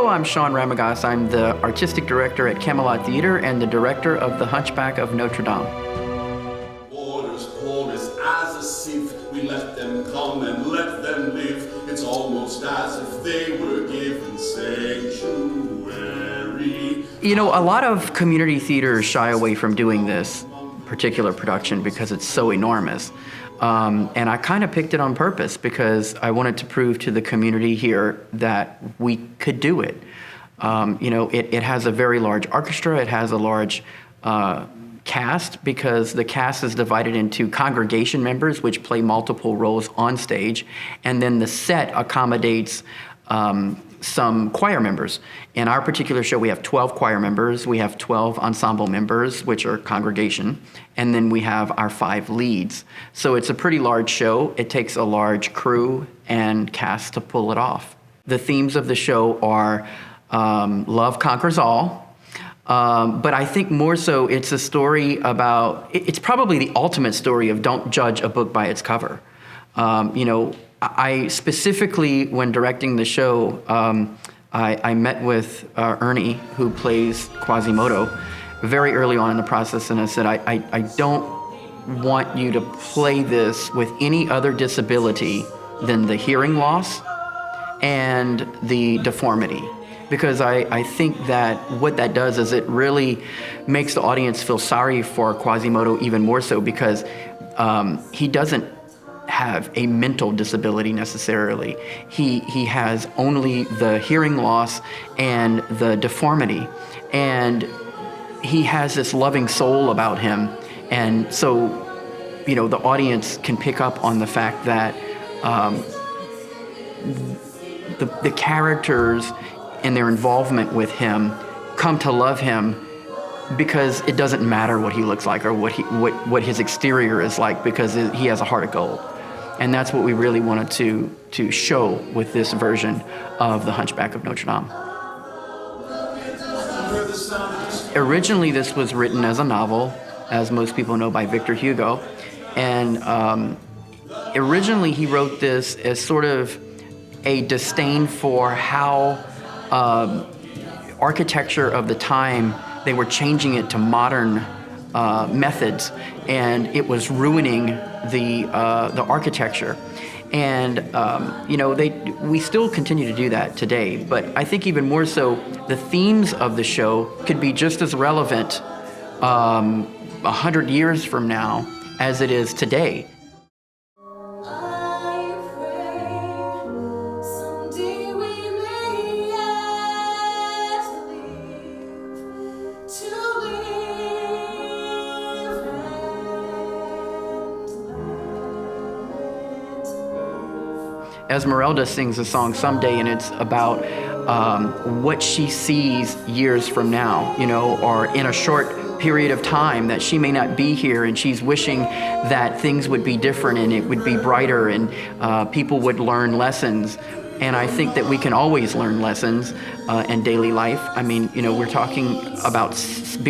Hello, I'm Sean Ramagas. I'm the artistic director at Camelot Theater and the director of The Hunchback of Notre Dame. Borders porous as a sieve, we let them come and let them live. It's almost as if they were given sanctuary. You know, a lot of community theaters shy away from doing this particular production because it's so enormous. And I kind of picked it on purpose because I wanted to prove to the community here that we could do it. You know, it has a very large orchestra. It has a large cast because the cast is divided into congregation members, which play multiple roles on stage. And then the set accommodates some choir members. In our particular show, we have 12 choir members, we have 12 ensemble members, which are congregation, and then we have our 5 leads. So it's a pretty large show. It takes a large crew and cast to pull it off. The themes of the show are love conquers all, but I think more so it's a story about, it's probably the ultimate story of don't judge a book by its cover. You know, I specifically, when directing the show, I met with Ernie, who plays Quasimodo, very early on in the process, and I said, I don't want you to play this with any other disability than the hearing loss and the deformity. Because I think that what that does is it really makes the audience feel sorry for Quasimodo even more so because he doesn't have a mental disability necessarily. He has only the hearing loss and the deformity. And he has this loving soul about him. And so, you know, the audience can pick up on the fact that the characters and their involvement with him come to love him because it doesn't matter what he looks like or what his exterior is like because he has a heart of gold. And that's what we really wanted to show with this version of The Hunchback of Notre Dame. Originally, this was written as a novel, as most people know, by Victor Hugo. And originally, he wrote this as sort of a disdain for how architecture of the time, they were changing it to modern methods, and it was ruining the architecture. And you know, we still continue to do that today, but I think even more so, the themes of the show could be just as relevant 100 years from now as it is today. Esmeralda sings a song someday, and it's about what she sees years from now, you know, or in a short period of time that she may not be here, and she's wishing that things would be different and it would be brighter and people would learn lessons. And I think that we can always learn lessons in daily life. I mean, you know, we're talking about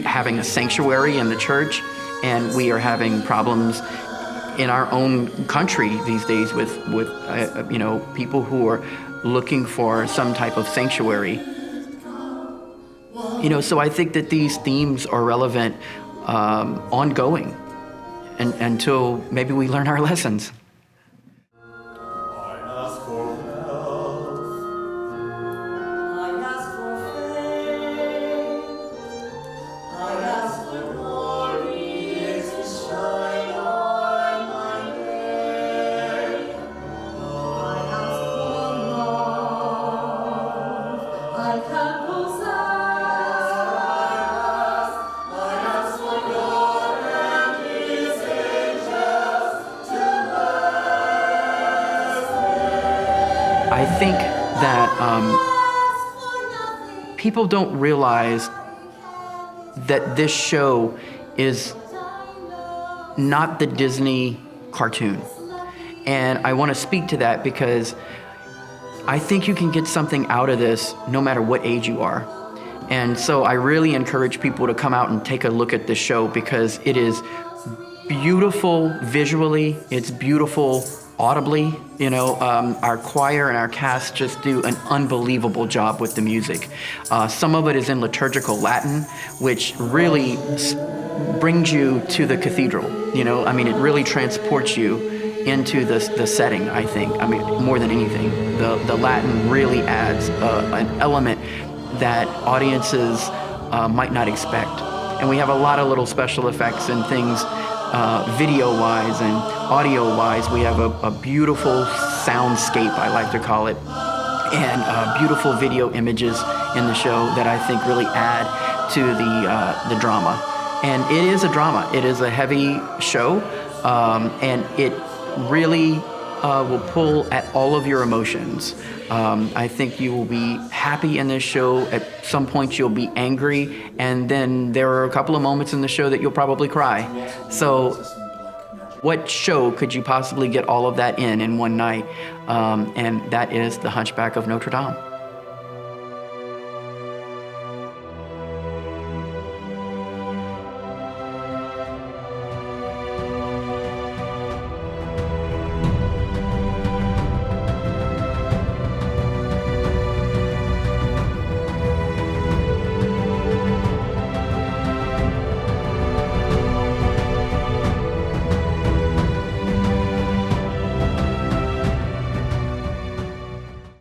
having a sanctuary in the church, and we are having problems in our own country these days with you know, people who are looking for some type of sanctuary. You know, so I think that these themes are relevant ongoing until maybe we learn our lessons. I think that people don't realize that this show is not the Disney cartoon. And I want to speak to that because I think you can get something out of this no matter what age you are. And so I really encourage people to come out and take a look at this show because it is beautiful visually, it's beautiful audibly. Our choir and our cast just do an unbelievable job with the music. Some of it is in liturgical Latin, which really brings you to the cathedral. It really transports you into the setting, I think. More than anything, the Latin really adds an element that audiences might not expect. And we have a lot of little special effects and things, video-wise and audio-wise. We have a beautiful soundscape, I like to call it, and beautiful video images in the show that I think really add to the drama. And it is a drama. It is a heavy show, and it really will pull at all of your emotions. I think you will be happy in this show. At some point you'll be angry, and then there are a couple of moments in the show that you'll probably cry. So what show could you possibly get all of that in one night? And that is The Hunchback of Notre Dame.